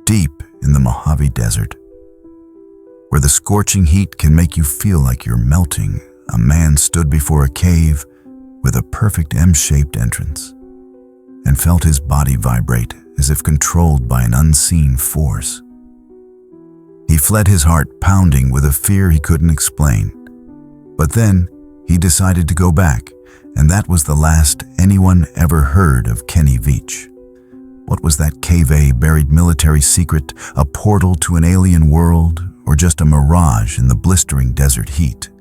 deep in the Mojave Desert. Where the scorching heat can make you feel like you're melting, a man stood before a cave with a perfect M-shaped entrance and felt his body vibrate as if controlled by an unseen force. He fled, his heart pounding with a fear he couldn't explain. But then he decided to go back, and that was the last anyone ever heard of Kenny Veach. What was that cave-A buried military secret, a portal to an alien world, or just a mirage in the blistering desert heat?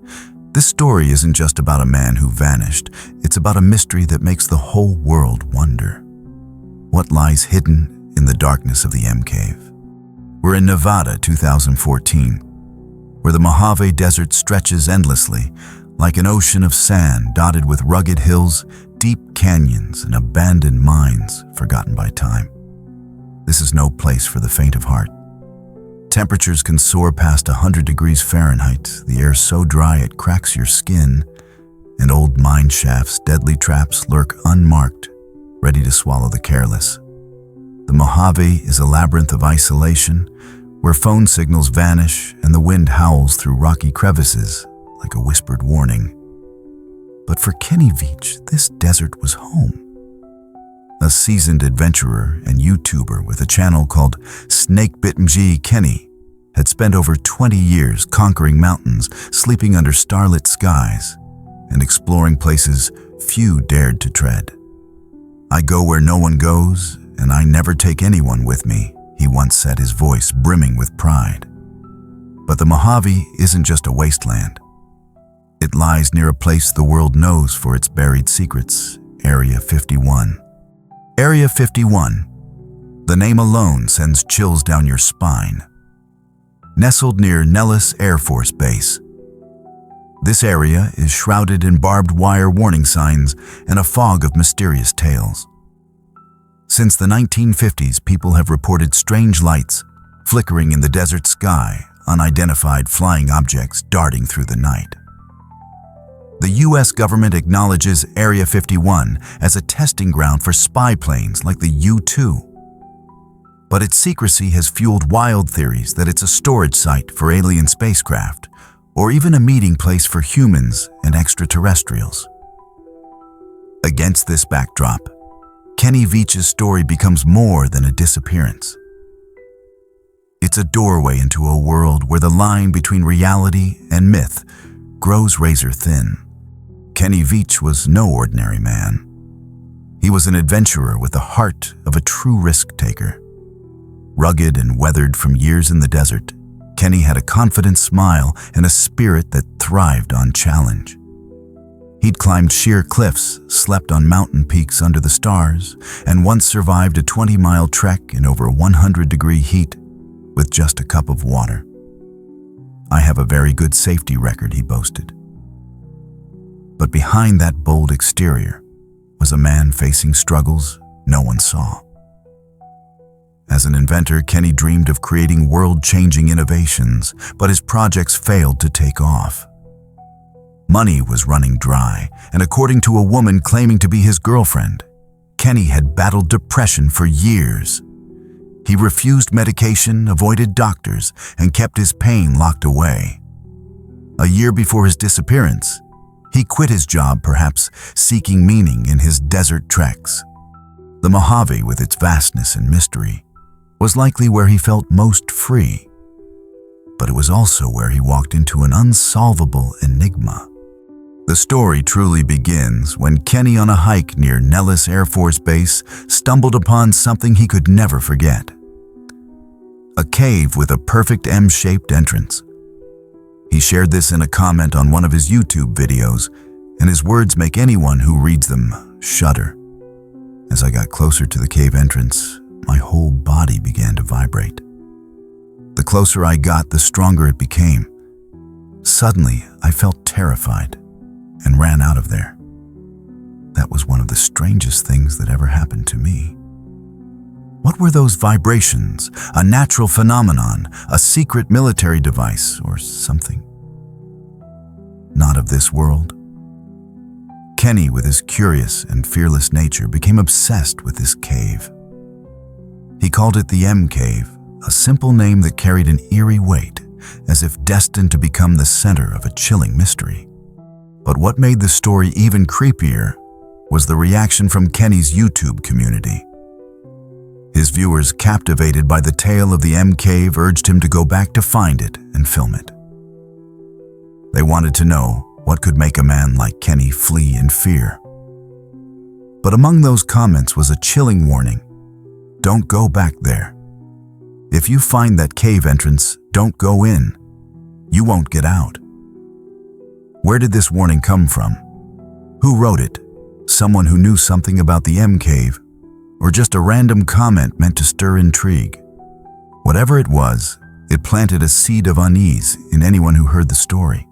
This story isn't just about a man who vanished. It's about a mystery that makes the whole world wonder. What lies hidden in the darkness of the M Cave? We're in Nevada, 2014, where the Mojave Desert stretches endlessly, like an ocean of sand dotted with rugged hills, deep canyons, and abandoned mines forgotten by time. This is no place for the faint of heart. Temperatures can soar past 100 degrees Fahrenheit, the air so dry it cracks your skin, and old mine shafts, deadly traps lurk unmarked, ready to swallow the careless. The Mojave is a labyrinth of isolation, where phone signals vanish and the wind howls through rocky crevices like a whispered warning. But for Kenny Veach, this desert was home. A seasoned adventurer and YouTuber with a channel called Snakebitmg, Kenny had spent over 20 years conquering mountains, sleeping under starlit skies, and exploring places few dared to tread. "I go where no one goes, and I never take anyone with me," he once said, his voice brimming with pride. But the Mojave isn't just a wasteland. It lies near a place the world knows for its buried secrets, Area 51. Area 51. The name alone sends chills down your spine. Nestled near Nellis Air Force Base, this area is shrouded in barbed wire warning signs and a fog of mysterious tales. Since the 1950s, people have reported strange lights flickering in the desert sky, unidentified flying objects darting through the night. The U.S. government acknowledges Area 51 as a testing ground for spy planes like the U-2. But its secrecy has fueled wild theories that it's a storage site for alien spacecraft, or even a meeting place for humans and extraterrestrials. Against this backdrop, Kenny Veach's story becomes more than a disappearance. It's a doorway into a world where the line between reality and myth grows razor thin. Kenny Veach was no ordinary man. He was an adventurer with the heart of a true risk-taker. Rugged and weathered from years in the desert, Kenny had a confident smile and a spirit that thrived on challenge. He'd climbed sheer cliffs, slept on mountain peaks under the stars, and once survived a 20-mile trek in over 100-degree heat with just a cup of water. "I have a very good safety record," he boasted. But behind that bold exterior was a man facing struggles no one saw. As an inventor, Kenny dreamed of creating world-changing innovations, but his projects failed to take off. Money was running dry, and according to a woman claiming to be his girlfriend, Kenny had battled depression for years. He refused medication, avoided doctors, and kept his pain locked away. A year before his disappearance, he quit his job, perhaps seeking meaning in his desert treks. The Mojave, with its vastness and mystery, was likely where he felt most free. But it was also where he walked into an unsolvable enigma. The story truly begins when Kenny, on a hike near Nellis Air Force Base, stumbled upon something he could never forget. A cave with a perfect M-shaped entrance. He shared this in a comment on one of his YouTube videos, and his words make anyone who reads them shudder. "As I got closer to the cave entrance, my whole body began to vibrate. The closer I got, the stronger it became. Suddenly, I felt terrified and ran out of there. That was one of the strangest things that ever happened to me." What were those vibrations? A natural phenomenon, a secret military device, or something not of this world? Kenny, with his curious and fearless nature, became obsessed with this cave. He called it the M Cave, a simple name that carried an eerie weight, as if destined to become the center of a chilling mystery. But what made the story even creepier was the reaction from Kenny's YouTube community. His viewers, captivated by the tale of the M Cave, urged him to go back to find it and film it. They wanted to know what could make a man like Kenny flee in fear. But among those comments was a chilling warning: don't go back there. If you find that cave entrance, don't go in. You won't get out. Where did this warning come from? Who wrote it? Someone who knew something about the M Cave, or just a random comment meant to stir intrigue? Whatever it was, it planted a seed of unease in anyone who heard the story.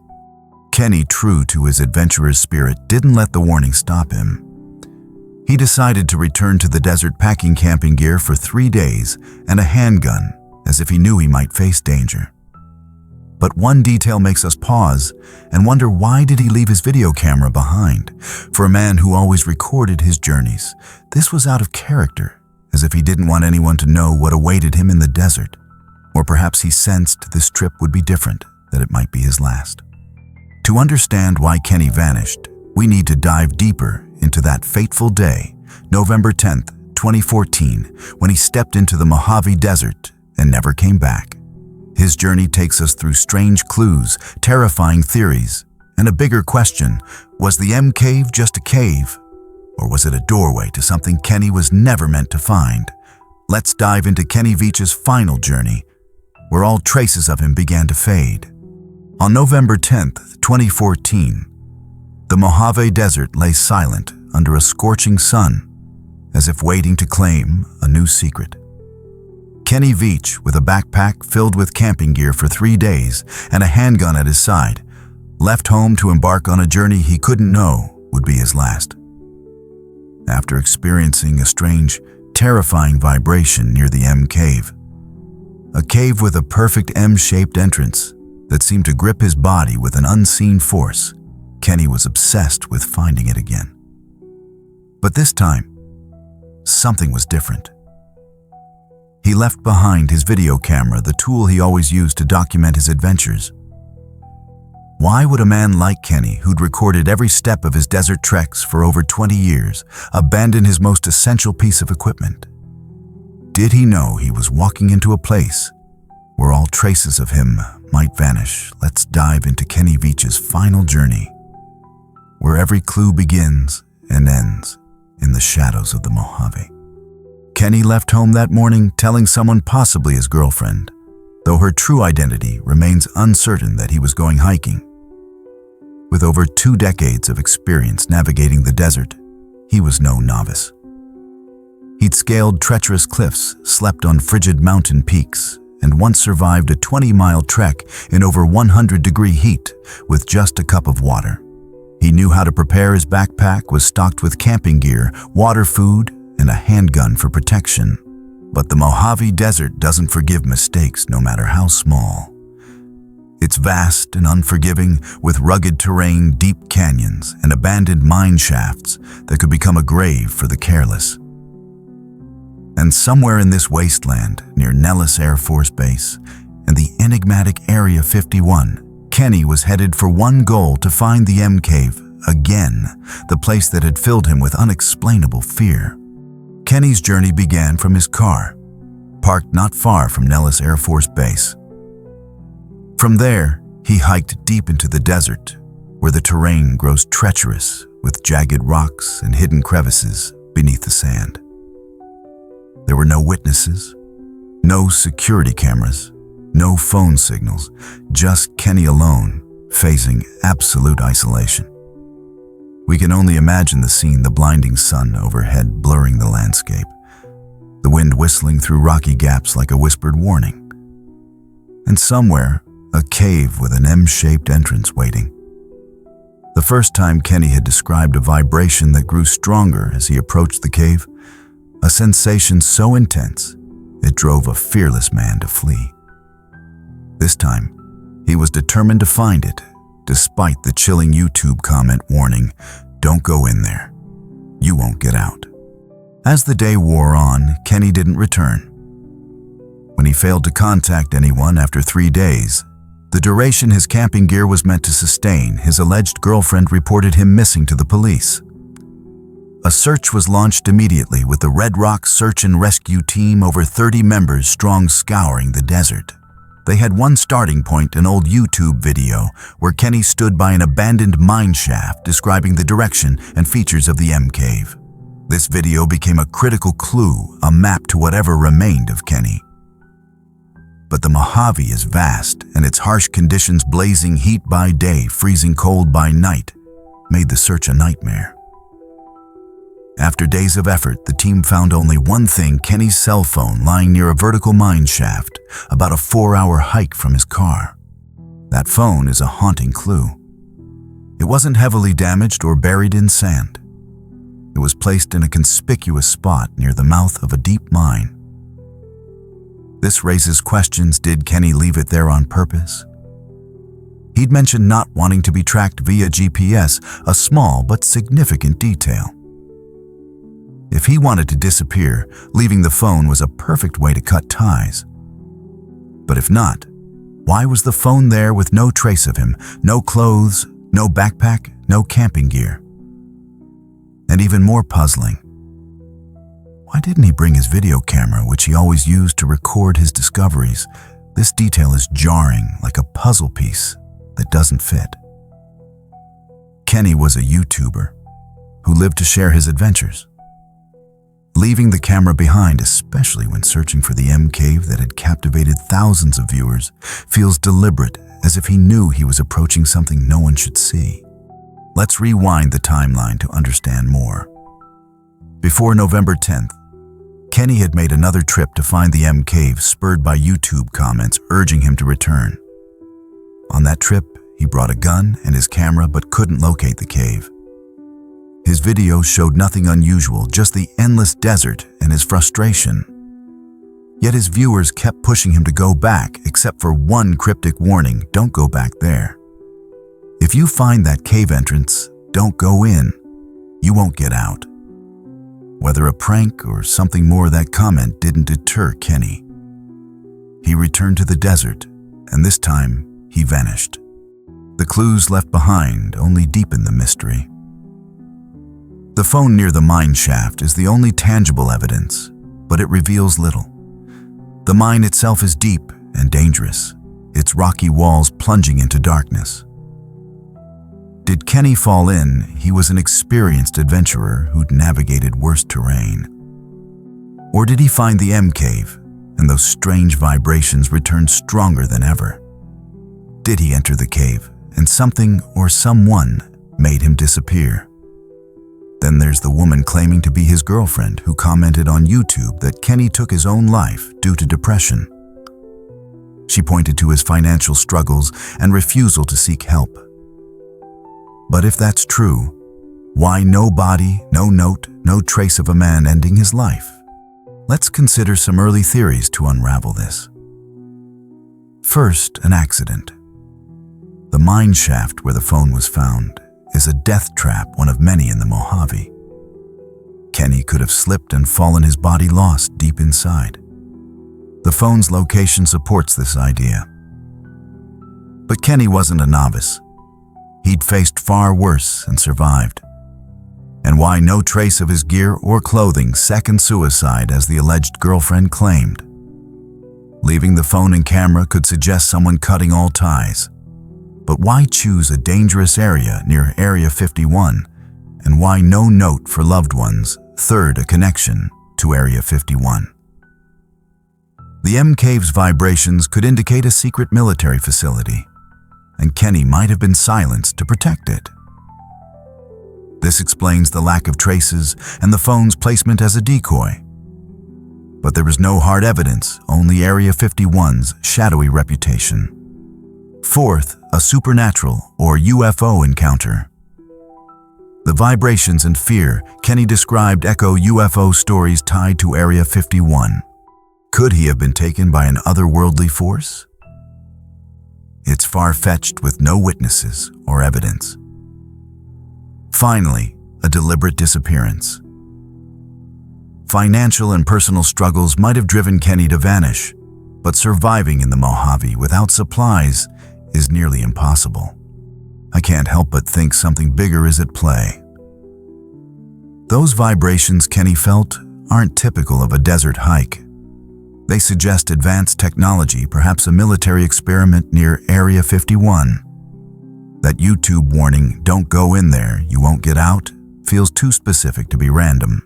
Kenny, true to his adventurer's spirit, didn't let the warning stop him. He decided to return to the desert packing camping gear for 3 days and a handgun, as if he knew he might face danger. But one detail makes us pause and wonder, why did he leave his video camera behind? For a man who always recorded his journeys, this was out of character, as if he didn't want anyone to know what awaited him in the desert. Or perhaps he sensed this trip would be different, that it might be his last. To understand why Kenny vanished, we need to dive deeper into that fateful day, November 10th, 2014, when he stepped into the Mojave Desert and never came back. His journey takes us through strange clues, terrifying theories, and a bigger question: was the M Cave just a cave? Or was it a doorway to something Kenny was never meant to find? Let's dive into Kenny Veach's final journey, where all traces of him began to fade. On November 10th, 2014, the Mojave Desert lay silent under a scorching sun, as if waiting to claim a new secret. Kenny Veach, with a backpack filled with camping gear for 3 days and a handgun at his side, left home to embark on a journey he couldn't know would be his last. After experiencing a strange, terrifying vibration near the M Cave, a cave with a perfect M-shaped entrance that seemed to grip his body with an unseen force, Kenny was obsessed with finding it again. But this time, something was different. He left behind his video camera, the tool he always used to document his adventures. Why would a man like Kenny, who'd recorded every step of his desert treks for over 20 years, abandon his most essential piece of equipment? Did he know he was walking into a place where all traces of him might vanish? Let's dive into Kenny Veach's final journey, where every clue begins and ends in the shadows of the Mojave. Kenny left home that morning telling someone, possibly his girlfriend, though her true identity remains uncertain, that he was going hiking. With over 2 decades of experience navigating the desert, he was no novice. He'd scaled treacherous cliffs, slept on frigid mountain peaks, and once survived a 20-mile trek in over 100-degree heat with just a cup of water. He knew how to prepare. His backpack was stocked with camping gear, water, food, and a handgun for protection. But the Mojave Desert doesn't forgive mistakes, no matter how small. It's vast and unforgiving, with rugged terrain, deep canyons, and abandoned mine shafts that could become a grave for the careless. And somewhere in this wasteland, near Nellis Air Force Base and the enigmatic Area 51, Kenny was headed for one goal: to find the M Cave again, the place that had filled him with unexplainable fear. Kenny's journey began from his car, parked not far from Nellis Air Force Base. From there, he hiked deep into the desert, where the terrain grows treacherous with jagged rocks and hidden crevices beneath the sand. There were no witnesses, no security cameras, no phone signals, just Kenny alone, facing absolute isolation. We can only imagine the scene: the blinding sun overhead blurring the landscape, the wind whistling through rocky gaps like a whispered warning, and somewhere, a cave with an M-shaped entrance waiting. The first time Kenny had described a vibration that grew stronger as he approached the cave, a sensation so intense it drove a fearless man to flee. This time, he was determined to find it, despite the chilling YouTube comment warning, "Don't go in there. You won't get out." As the day wore on, Kenny didn't return. When when he failed to contact anyone after 3 days. The duration his camping gear was meant to sustain, his alleged girlfriend reported him missing to the police. A search was launched immediately, with the Red Rock Search and Rescue Team, over 30 members strong, scouring the desert. They had one starting point: an old YouTube video where Kenny stood by an abandoned mine shaft describing the direction and features of the M cave. This video became a critical clue, a map to whatever remained of Kenny. But the Mojave is vast, and its harsh conditions, blazing heat by day, freezing cold by night, made the search a nightmare. After days of effort, the team found only one thing: Kenny's cell phone lying near a vertical mine shaft, about a 4-hour hike from his car. That phone is a haunting clue. It wasn't heavily damaged or buried in sand. It was placed in a conspicuous spot near the mouth of a deep mine. This raises questions. Did Kenny leave it there on purpose? He'd mentioned not wanting to be tracked via GPS, a small but significant detail. If he wanted to disappear, leaving the phone was a perfect way to cut ties. But if not, why was the phone there with no trace of him? No clothes, no backpack, no camping gear. And even more puzzling, why didn't he bring his video camera, which he always used to record his discoveries? This detail is jarring, like a puzzle piece that doesn't fit. Kenny was a YouTuber who lived to share his adventures. Leaving the camera behind, especially when searching for the M cave that had captivated thousands of viewers, feels deliberate, as if he knew he was approaching something no one should see. Let's rewind the timeline to understand more. Before November 10th, Kenny had made another trip to find the M cave, spurred by YouTube comments urging him to return. On that trip, he brought a gun and his camera but couldn't locate the cave. His video showed nothing unusual, just the endless desert and his frustration. Yet his viewers kept pushing him to go back, except for one cryptic warning: don't go back there. If you find that cave entrance, don't go in. You won't get out. Whether a prank or something more, that comment didn't deter Kenny. He returned to the desert, and this time he vanished. The clues left behind only deepened the mystery. The phone near the mine shaft is the only tangible evidence, but it reveals little. The mine itself is deep and dangerous, its rocky walls plunging into darkness. Did Kenny fall in? He was an experienced adventurer who'd navigated worse terrain. Or did he find the M cave, and those strange vibrations returned stronger than ever? Did he enter the cave, and something or someone made him disappear? Then there's the woman claiming to be his girlfriend, who commented on YouTube that Kenny took his own life due to depression. She pointed to his financial struggles and refusal to seek help. But if that's true, why no body, no note, no trace of a man ending his life? Let's consider some early theories to unravel this. First, an accident. The mine shaft where the phone was found is a death trap, one of many in the Mojave. Kenny could have slipped and fallen, his body lost deep inside. The phone's location supports this idea. But Kenny wasn't a novice. He'd faced far worse and survived. And why no trace of his gear or clothing? Second suicide, as the alleged girlfriend claimed. Leaving the phone and camera could suggest someone cutting all ties. But why choose a dangerous area near Area 51? And why no note for loved ones? Third, a connection to Area 51. The M cave's vibrations could indicate a secret military facility, and Kenny might have been silenced to protect it. This explains the lack of traces and the phone's placement as a decoy. But there was no hard evidence, only Area 51's shadowy reputation. Fourth, a supernatural or UFO encounter. The vibrations and fear Kenny described echo UFO stories tied to Area 51. Could he have been taken by an otherworldly force? It's far-fetched with no witnesses or evidence. Finally, a deliberate disappearance. Financial and personal struggles might have driven Kenny to vanish, but surviving in the Mojave without supplies is nearly impossible. I can't help but think something bigger is at play. Those vibrations Kenny felt aren't typical of a desert hike. They suggest advanced technology, perhaps a military experiment near Area 51. That YouTube warning, "Don't go in there, you won't get out," feels too specific to be random.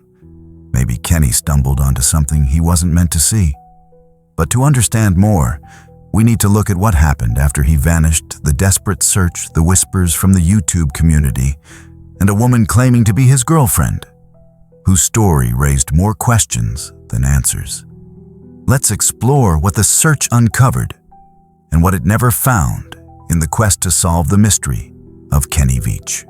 Maybe Kenny stumbled onto something he wasn't meant to see. But to understand more, we need to look at what happened after he vanished, the desperate search, the whispers from the YouTube community, and a woman claiming to be his girlfriend, whose story raised more questions than answers. Let's explore what the search uncovered and what it never found in the quest to solve the mystery of Kenny Veach.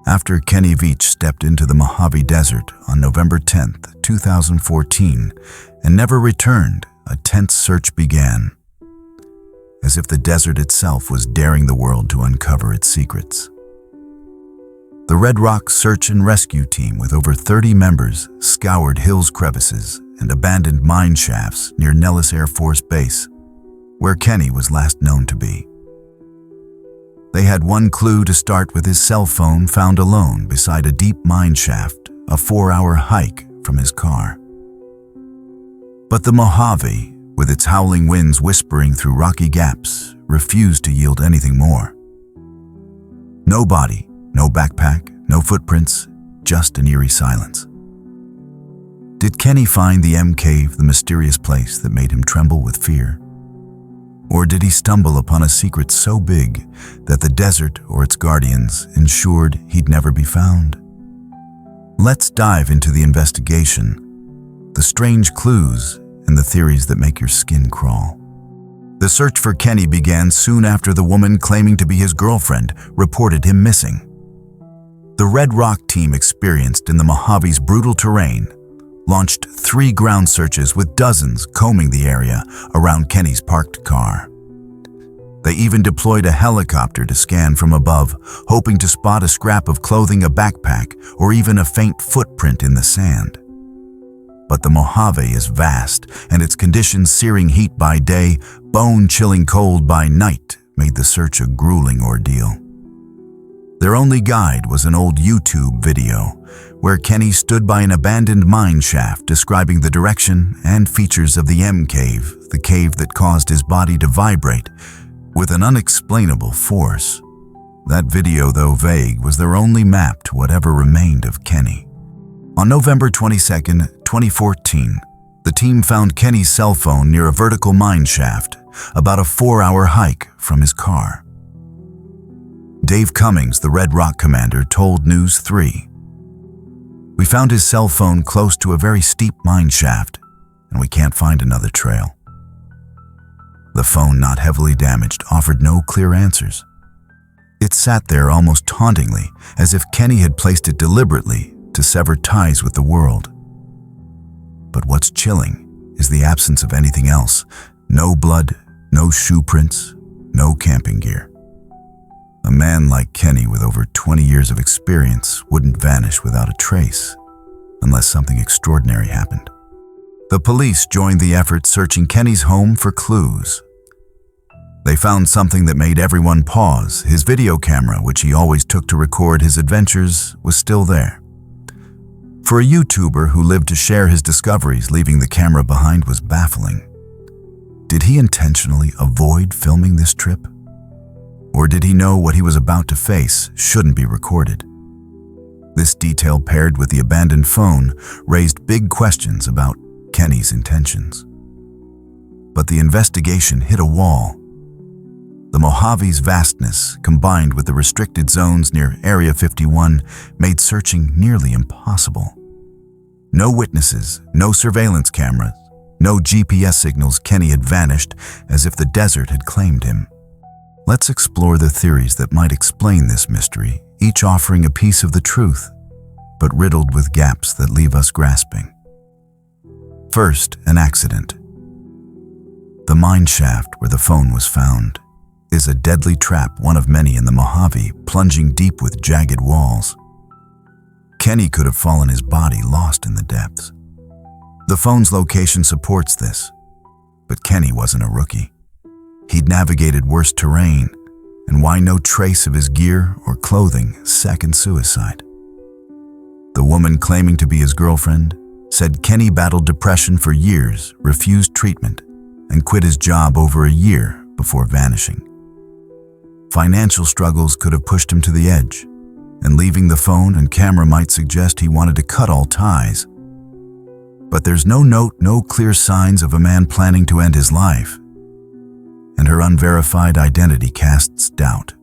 After Kenny Veach stepped into the Mojave Desert on November 10th, 2014, and never returned, a tense search began, as if the desert itself was daring the world to uncover its secrets. The Red Rock Search and Rescue Team, with over 30 members, scoured hills, crevices, and abandoned mine shafts near Nellis Air Force Base, where Kenny was last known to be. They had one clue to start with: his cell phone found alone beside a deep mine shaft, a 4-hour hike from his car. But the Mojave, with its howling winds whispering through rocky gaps, refused to yield anything more. No body, no backpack, no footprints, just an eerie silence. Did Kenny find the M Cave, the mysterious place that made him tremble with fear? Or did he stumble upon a secret so big that the desert or its guardians ensured he'd never be found? Let's dive into the investigation, the strange clues, and the theories that make your skin crawl. The search for Kenny began soon after the woman claiming to be his girlfriend reported him missing. The Red Rock team, experienced in the Mojave's brutal terrain, launched 3 ground searches with dozens combing the area around Kenny's parked car. They even deployed a helicopter to scan from above, hoping to spot a scrap of clothing, a backpack, or even a faint footprint in the sand. But the Mojave is vast, and its conditions, searing heat by day, bone-chilling cold by night, made the search a grueling ordeal. Their only guide was an old YouTube video where Kenny stood by an abandoned mine shaft describing the direction and features of the M Cave, the cave that caused his body to vibrate with an unexplainable force. That video, though vague, was their only map to whatever remained of Kenny. On November 22, 2014, the team found Kenny's cell phone near a vertical mine shaft, about a 4-hour hike from his car. Dave Cummings, the Red Rock commander, told News 3, "We found his cell phone close to a very steep mine shaft, and we can't find another trail." The phone, not heavily damaged, offered no clear answers. It sat there almost tauntingly, as if Kenny had placed it deliberately to sever ties with the world. But what's chilling is the absence of anything else. No blood, no shoe prints, no camping gear. A man like Kenny, with over 20 years of experience, wouldn't vanish without a trace, unless something extraordinary happened. The police joined the effort, searching Kenny's home for clues. They found something that made everyone pause. His video camera, which he always took to record his adventures, was still there. For a YouTuber who lived to share his discoveries, leaving the camera behind was baffling. Did he intentionally avoid filming this trip? Or did he know what he was about to face shouldn't be recorded? This detail, paired with the abandoned phone, raised big questions about Kenny's intentions. But the investigation hit a wall. The Mojave's vastness, combined with the restricted zones near Area 51, made searching nearly impossible. No witnesses, no surveillance cameras, no GPS signals. Kenny had vanished as if the desert had claimed him. Let's explore the theories that might explain this mystery, each offering a piece of the truth, but riddled with gaps that leave us grasping. First, an accident. The mine shaft where the phone was found is a deadly trap, one of many in the Mojave, plunging deep with jagged walls. Kenny could have fallen, his body lost in the depths. The phone's location supports this. But Kenny wasn't a rookie. He'd navigated worse terrain, and why no trace of his gear or clothing second suicide. The woman claiming to be his girlfriend said Kenny battled depression for years, refused treatment, and quit his job over a year before vanishing. Financial struggles could have pushed him to the edge, and leaving the phone and camera might suggest he wanted to cut all ties. But there's no note, no clear signs of a man planning to end his life, and her unverified identity casts doubt.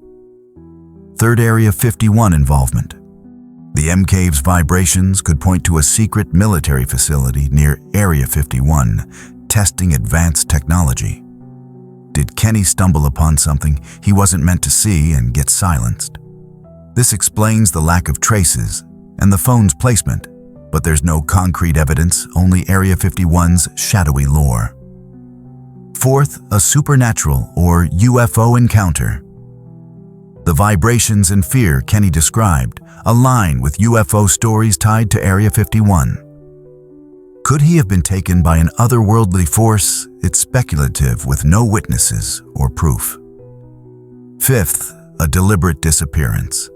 Third Area 51 involvement. The M Cave's vibrations could point to a secret military facility near Area 51, testing advanced technology. Did Kenny stumble upon something he wasn't meant to see and get silenced? This explains the lack of traces and the phone's placement, but there's no concrete evidence, only Area 51's shadowy lore. Fourth, a supernatural or UFO encounter. The vibrations and fear Kenny described align with UFO stories tied to Area 51. Could he have been taken by an otherworldly force? It's speculative with no witnesses or proof. Fifth, a deliberate disappearance.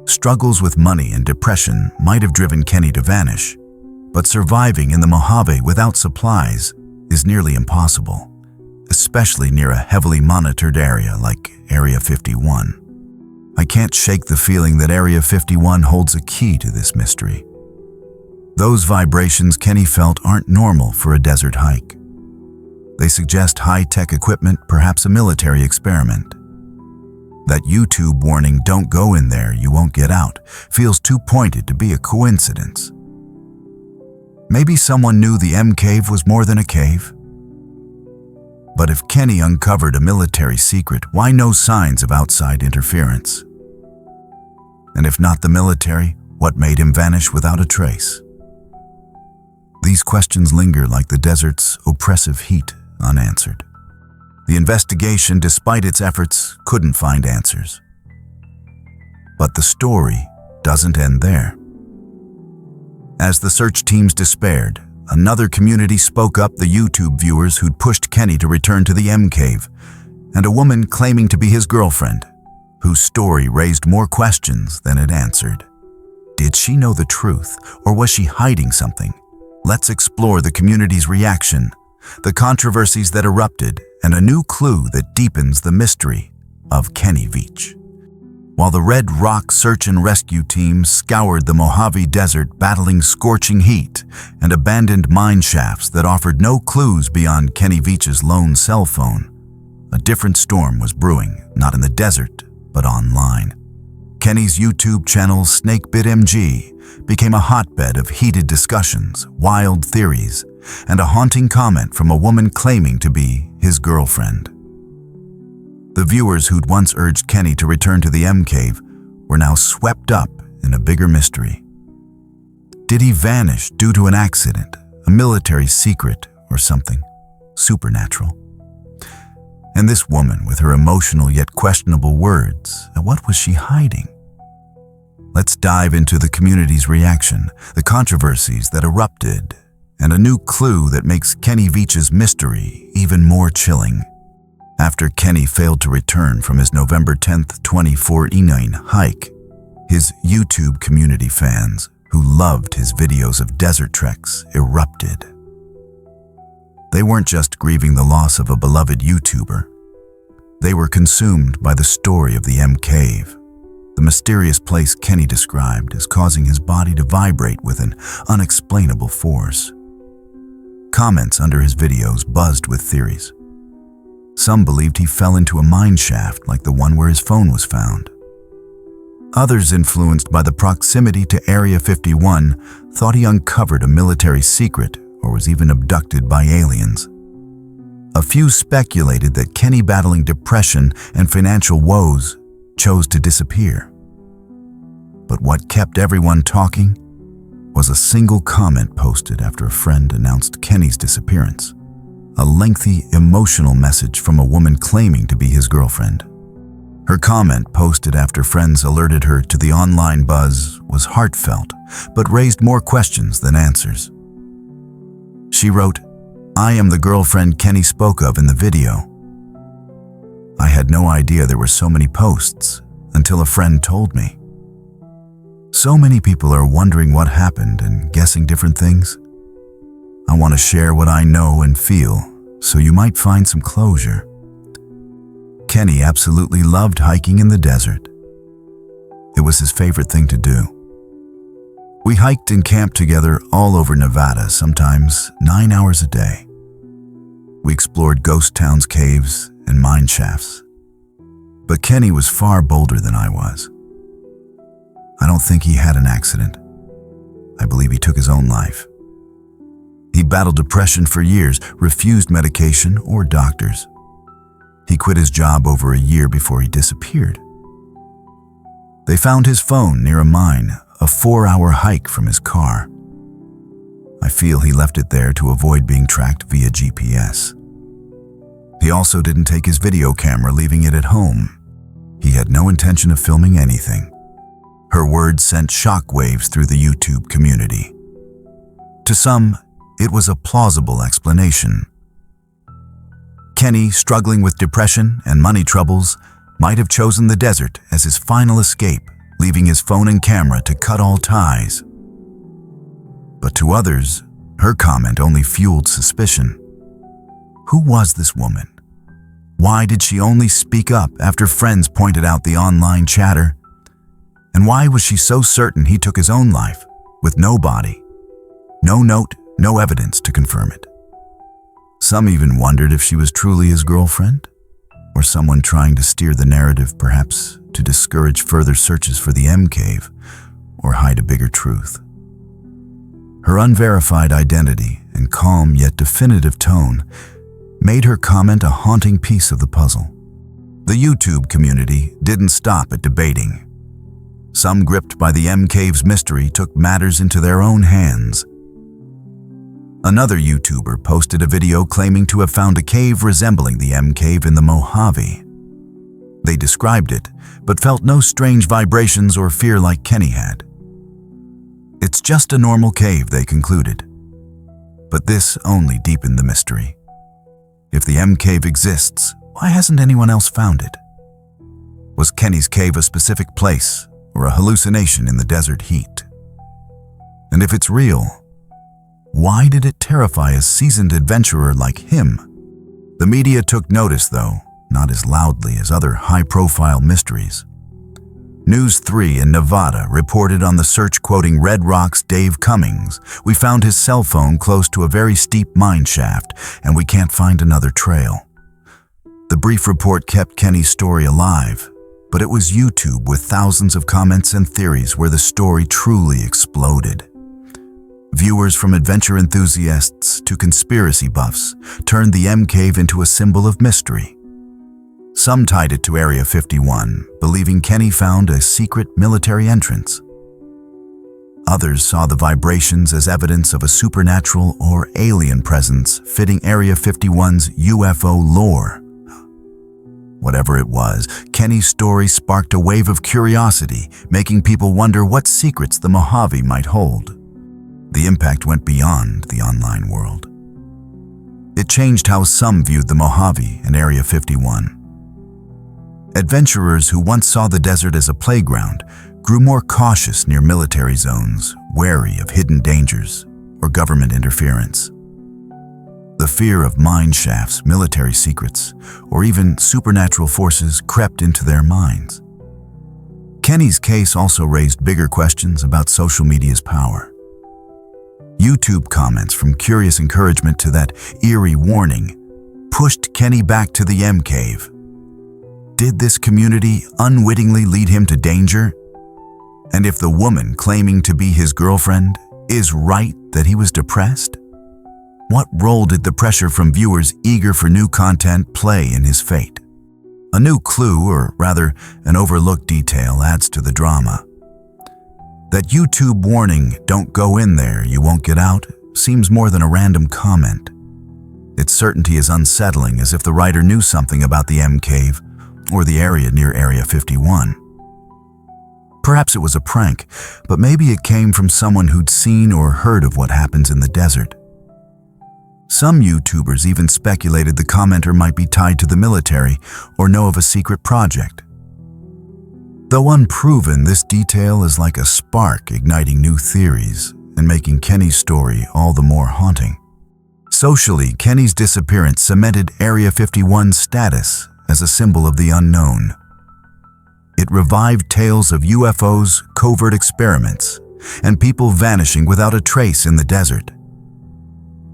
Struggles with money and depression might have driven Kenny to vanish, but surviving in the Mojave without supplies is nearly impossible, especially near a heavily monitored area like Area 51. I can't shake the feeling that Area 51 holds a key to this mystery. Those vibrations Kenny felt aren't normal for a desert hike. They suggest high-tech equipment, perhaps a military experiment. That YouTube warning, "Don't go in there, you won't get out," feels too pointed to be a coincidence. Maybe someone knew the M Cave was more than a cave. But if Kenny uncovered a military secret, why no signs of outside interference? And if not the military, what made him vanish without a trace? These questions linger like the desert's oppressive heat, unanswered. The investigation, despite its efforts, couldn't find answers. But the story doesn't end there. As the search teams despaired, another community spoke up, the YouTube viewers who'd pushed Kenny to return to the M Cave, and a woman claiming to be his girlfriend, whose story raised more questions than it answered. Did she know the truth, or was she hiding something? Let's explore the community's reaction, the controversies that erupted, and a new clue that deepens the mystery of Kenny Veach. While the Red Rock Search and Rescue Team scoured the Mojave Desert battling scorching heat and abandoned mine shafts that offered no clues beyond Kenny Veach's lone cell phone, a different storm was brewing, not in the desert, but online. Kenny's YouTube channel, Snakebit MG, became a hotbed of heated discussions, wild theories, and a haunting comment from a woman claiming to be his girlfriend. The viewers who'd once urged Kenny to return to the M Cave were now swept up in a bigger mystery. Did he vanish due to an accident, a military secret, or something supernatural? And this woman, with her emotional yet questionable words, what was she hiding? Let's dive into the community's reaction, the controversies that erupted, and a new clue that makes Kenny Veach's mystery even more chilling. After Kenny failed to return from his November 10th, 2014 hike, his YouTube community fans, who loved his videos of desert treks, erupted. They weren't just grieving the loss of a beloved YouTuber. They were consumed by the story of the M Cave. The mysterious place Kenny described as causing his body to vibrate with an unexplainable force. Comments under his videos buzzed with theories. Some believed he fell into a mine shaft like the one where his phone was found. Others, influenced by the proximity to Area 51, thought he uncovered a military secret or was even abducted by aliens. A few speculated that Kenny, battling depression and financial woes, chose to disappear. But what kept everyone talking was a single comment posted after a friend announced Kenny's disappearance. A lengthy, emotional message from a woman claiming to be his girlfriend. Her comment, posted after friends alerted her to the online buzz, was heartfelt, but raised more questions than answers. She wrote, I am the girlfriend Kenny spoke of in the video. I had no idea there were so many posts until a friend told me. So many people are wondering what happened and guessing different things. I want to share what I know and feel, so you might find some closure. Kenny absolutely loved hiking in the desert. It was his favorite thing to do. We hiked and camped together all over Nevada, sometimes 9 hours a day. We explored ghost towns, caves, and mine shafts. But Kenny was far bolder than I was. I don't think he had an accident. I believe he took his own life. He battled depression for years, refused medication or doctors. He quit his job over a year before he disappeared. They found his phone near a mine, a 4-hour hike from his car. I feel he left it there to avoid being tracked via GPS. He also didn't take his video camera, leaving it at home. He had no intention of filming anything. Her words sent shockwaves through the YouTube community. To some, it was a plausible explanation. Kenny, struggling with depression and money troubles, might have chosen the desert as his final escape, leaving his phone and camera to cut all ties. But to others, her comment only fueled suspicion. Who was this woman? Why did she only speak up after friends pointed out the online chatter? And why was she so certain he took his own life, with no body, no note, no evidence to confirm it? Some even wondered if she was truly his girlfriend, or someone trying to steer the narrative, perhaps to discourage further searches for the M Cave or hide a bigger truth. Her unverified identity and calm yet definitive tone made her comment a haunting piece of the puzzle. The YouTube community didn't stop at debating. Some, gripped by the M Cave's mystery, took matters into their own hands. Another YouTuber posted a video claiming to have found a cave resembling the M Cave in the Mojave. They described it, but felt no strange vibrations or fear like Kenny had. It's just a normal cave, they concluded. But this only deepened the mystery. If the M Cave exists, why hasn't anyone else found it? Was Kenny's cave a specific place or a hallucination in the desert heat? And if it's real, why did it terrify a seasoned adventurer like him? The media took notice, though, not as loudly as other high-profile mysteries. News 3 in Nevada reported on the search, quoting Red Rock's Dave Cummings, "We found his cell phone close to a very steep mine shaft, and we can't find another trail." The brief report kept Kenny's story alive, but it was YouTube with thousands of comments and theories where the story truly exploded. Viewers from adventure enthusiasts to conspiracy buffs turned the M Cave into a symbol of mystery. Some tied it to Area 51, believing Kenny found a secret military entrance. Others saw the vibrations as evidence of a supernatural or alien presence fitting Area 51's UFO lore. Whatever it was, Kenny's story sparked a wave of curiosity, making people wonder what secrets the Mojave might hold. The impact went beyond the online world. It changed how some viewed the Mojave and Area 51. Adventurers who once saw the desert as a playground grew more cautious near military zones, wary of hidden dangers or government interference. The fear of mine shafts, military secrets, or even supernatural forces crept into their minds. Kenny's case also raised bigger questions about social media's power. YouTube comments, from curious encouragement to that eerie warning, pushed Kenny back to the M Cave. Did this community unwittingly lead him to danger? And if the woman claiming to be his girlfriend is right that he was depressed, what role did the pressure from viewers eager for new content play in his fate? A new clue, or rather an overlooked detail, adds to the drama. That YouTube warning, "Don't go in there, you won't get out," seems more than a random comment. Its certainty is unsettling, as if the writer knew something about the M Cave or the area near Area 51. Perhaps it was a prank, but maybe it came from someone who'd seen or heard of what happens in the desert. Some YouTubers even speculated the commenter might be tied to the military or know of a secret project. Though unproven, this detail is like a spark igniting new theories and making Kenny's story all the more haunting. Socially, Kenny's disappearance cemented Area 51's status as a symbol of the unknown. It revived tales of UFOs, covert experiments, and people vanishing without a trace in the desert.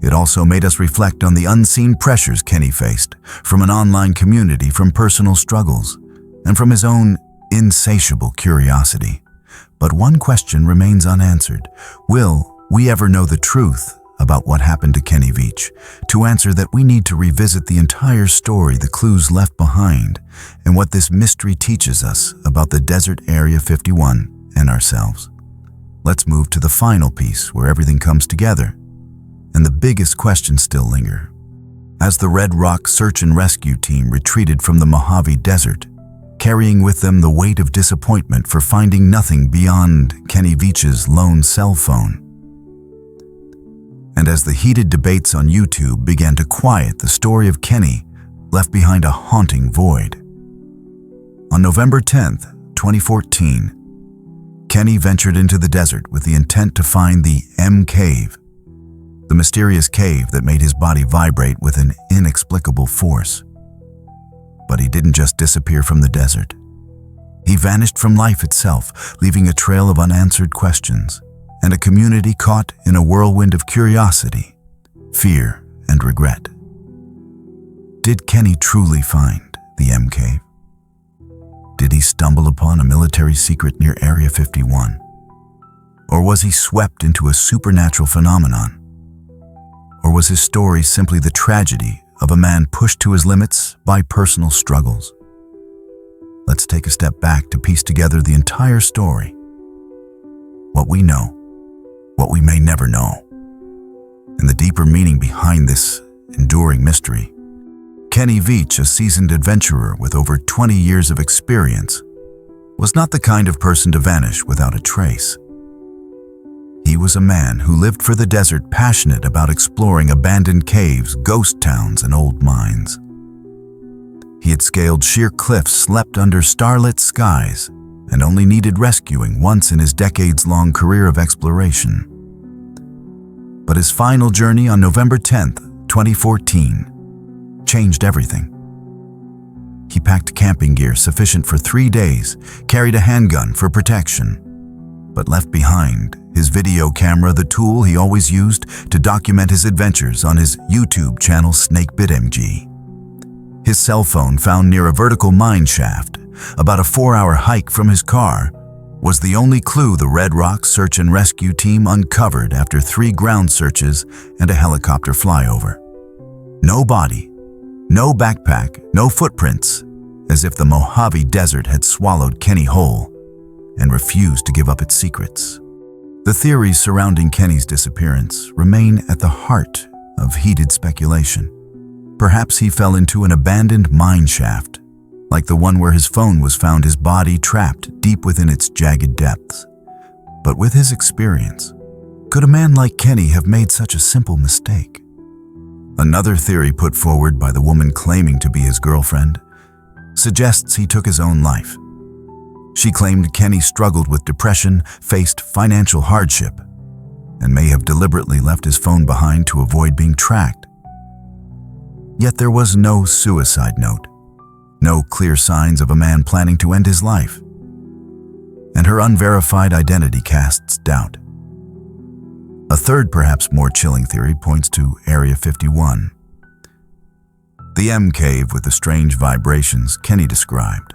It also made us reflect on the unseen pressures Kenny faced, from an online community, from personal struggles, and from his own insatiable curiosity. But one question remains unanswered. Will we ever know the truth about what happened to Kenny Veach? To answer that, we need to revisit the entire story, the clues left behind, and what this mystery teaches us about the desert Area 51 and ourselves. Let's move to the final piece where everything comes together, and the biggest questions still linger. As the Red Rock search and rescue team retreated from the Mojave Desert, carrying with them the weight of disappointment for finding nothing beyond Kenny Veach's lone cell phone. And as the heated debates on YouTube began to quiet, the story of Kenny left behind a haunting void. On November 10th, 2014, Kenny ventured into the desert with the intent to find the M Cave, the mysterious cave that made his body vibrate with an inexplicable force. But he didn't just disappear from the desert. He vanished from life itself, leaving a trail of unanswered questions and a community caught in a whirlwind of curiosity, fear, and regret. Did Kenny truly find the M Cave? Did he stumble upon a military secret near Area 51? Or was he swept into a supernatural phenomenon? Or was his story simply the tragedy of a man pushed to his limits by personal struggles? Let's take a step back to piece together the entire story. What we know, what we may never know, and the deeper meaning behind this enduring mystery. Kenny Veach, a seasoned adventurer with over 20 years of experience, was not the kind of person to vanish without a trace. He was a man who lived for the desert, passionate about exploring abandoned caves, ghost towns, and old mines. He had scaled sheer cliffs, slept under starlit skies, and only needed rescuing once in his decades-long career of exploration. But his final journey on November 10th, 2014, changed everything. He packed camping gear sufficient for 3 days, carried a handgun for protection, but left behind his video camera, the tool he always used to document his adventures on his YouTube channel SnakebitMG. His cell phone, found near a vertical mine shaft, about a 4-hour hike from his car, was the only clue the Red Rock search and rescue team uncovered after 3 ground searches and a helicopter flyover. No body, no backpack, no footprints, as if the Mojave Desert had swallowed Kenny whole and refused to give up its secrets. The theories surrounding Kenny's disappearance remain at the heart of heated speculation. Perhaps he fell into an abandoned mine shaft, like the one where his phone was found, his body trapped deep within its jagged depths. But with his experience, could a man like Kenny have made such a simple mistake? Another theory put forward by the woman claiming to be his girlfriend suggests he took his own life. She claimed Kenny struggled with depression, faced financial hardship, and may have deliberately left his phone behind to avoid being tracked. Yet there was no suicide note, no clear signs of a man planning to end his life, and her unverified identity casts doubt. A third, perhaps more chilling theory points to Area 51. The M Cave with the strange vibrations Kenny described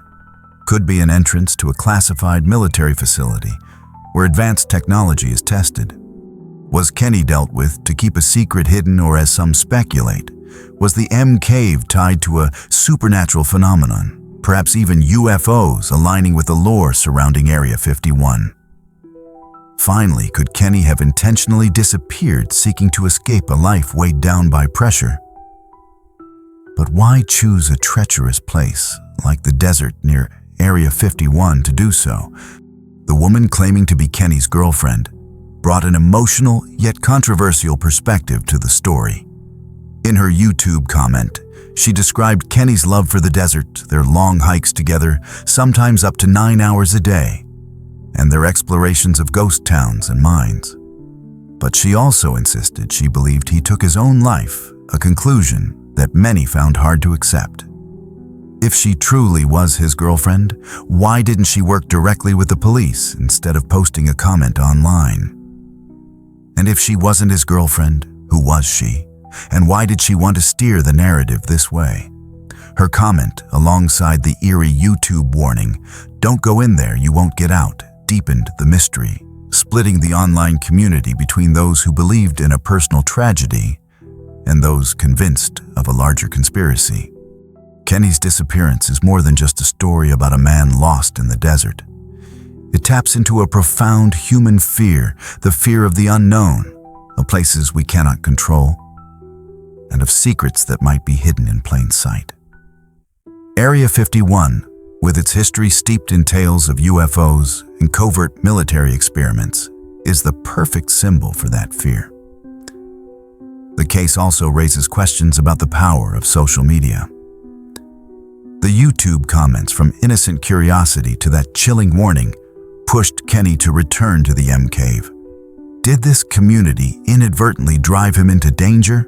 could be an entrance to a classified military facility where advanced technology is tested. Was Kenny dealt with to keep a secret hidden, or, as some speculate, was the M Cave tied to a supernatural phenomenon, perhaps even UFOs aligning with the lore surrounding Area 51? Finally, could Kenny have intentionally disappeared, seeking to escape a life weighed down by pressure? But why choose a treacherous place like the desert near Area 51 to do so? The woman claiming to be Kenny's girlfriend brought an emotional yet controversial perspective to the story. In her YouTube comment, she described Kenny's love for the desert, their long hikes together, sometimes up to 9 hours a day, and their explorations of ghost towns and mines. But she also insisted she believed he took his own life, a conclusion that many found hard to accept. If she truly was his girlfriend, why didn't she work directly with the police instead of posting a comment online? And if she wasn't his girlfriend, who was she? And why did she want to steer the narrative this way? Her comment, alongside the eerie YouTube warning, "Don't go in there, you won't get out," deepened the mystery, splitting the online community between those who believed in a personal tragedy and those convinced of a larger conspiracy. Kenny's disappearance is more than just a story about a man lost in the desert. It taps into a profound human fear, the fear of the unknown, of places we cannot control, and of secrets that might be hidden in plain sight. Area 51, with its history steeped in tales of UFOs and covert military experiments, is the perfect symbol for that fear. The case also raises questions about the power of social media. The YouTube comments, from innocent curiosity to that chilling warning, pushed Kenny to return to the M Cave. Did this community inadvertently drive him into danger?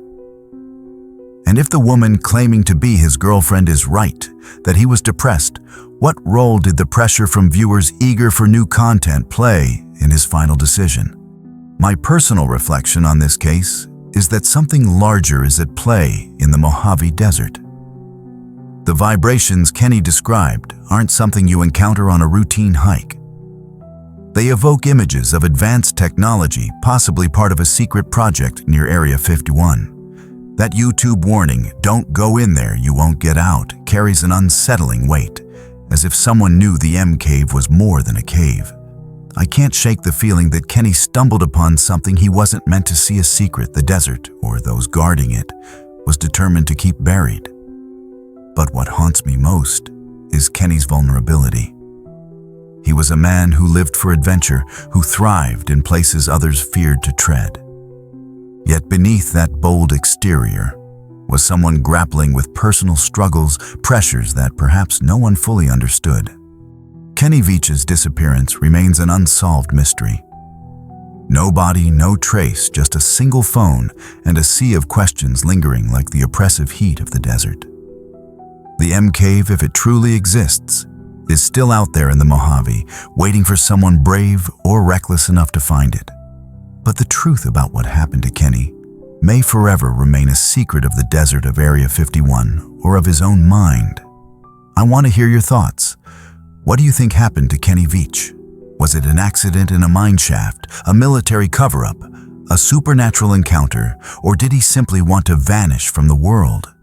And if the woman claiming to be his girlfriend is right, that he was depressed, what role did the pressure from viewers eager for new content play in his final decision? My personal reflection on this case is that something larger is at play in the Mojave Desert. The vibrations Kenny described aren't something you encounter on a routine hike. They evoke images of advanced technology, possibly part of a secret project near Area 51. That YouTube warning, "Don't go in there, you won't get out," carries an unsettling weight, as if someone knew the M Cave was more than a cave. I can't shake the feeling that Kenny stumbled upon something he wasn't meant to see, a secret the desert, or those guarding it, was determined to keep buried. But what haunts me most is Kenny's vulnerability. He was a man who lived for adventure, who thrived in places others feared to tread. Yet beneath that bold exterior was someone grappling with personal struggles, pressures that perhaps no one fully understood. Kenny Veach's disappearance remains an unsolved mystery. No body, no trace, just a single phone and a sea of questions lingering like the oppressive heat of the desert. The M Cave, if it truly exists, is still out there in the Mojave, waiting for someone brave or reckless enough to find it. But the truth about what happened to Kenny may forever remain a secret of the desert of Area 51 or of his own mind. I want to hear your thoughts. What do you think happened to Kenny Veach? Was it an accident in a mine shaft, a military cover-up, a supernatural encounter, or did he simply want to vanish from the world?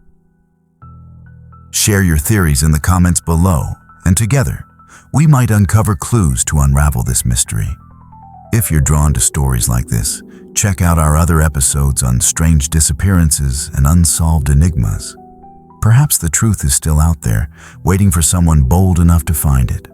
Share your theories in the comments below, and together, we might uncover clues to unravel this mystery. If you're drawn to stories like this, check out our other episodes on strange disappearances and unsolved enigmas. Perhaps the truth is still out there, waiting for someone bold enough to find it.